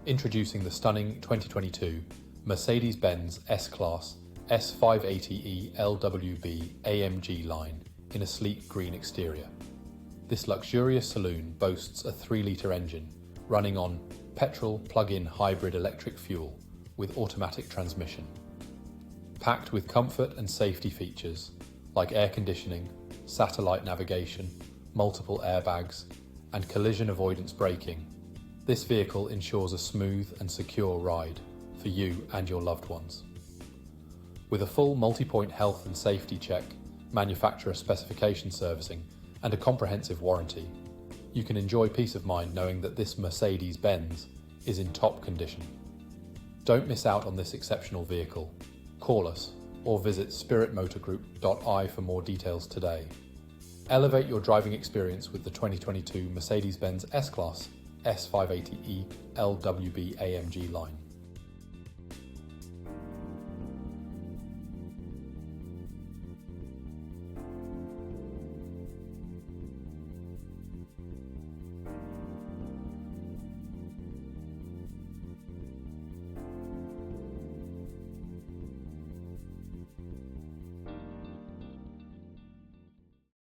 Introducing the stunning 2022 Mercedes-Benz S-Class S580e LWB AMG Line in a sleek green exterior. This luxurious saloon boasts a 3-litre engine running on petrol plug-in hybrid electric fuel with automatic transmission. Packed with comfort and safety features like air conditioning, satellite navigation, multiple airbags, and collision avoidance braking, this vehicle ensures a smooth and secure ride for you and your loved ones. With a full multi-point health and safety check, manufacturer specification servicing, and a comprehensive warranty, you can enjoy peace of mind knowing that this Mercedes-Benz is in top condition. Don't miss out on this exceptional vehicle. Call us or visit spiritmotorgroup.ie for more details today. Elevate your driving experience with the 2022 Mercedes-Benz S-Class S580e LWB AMG Line.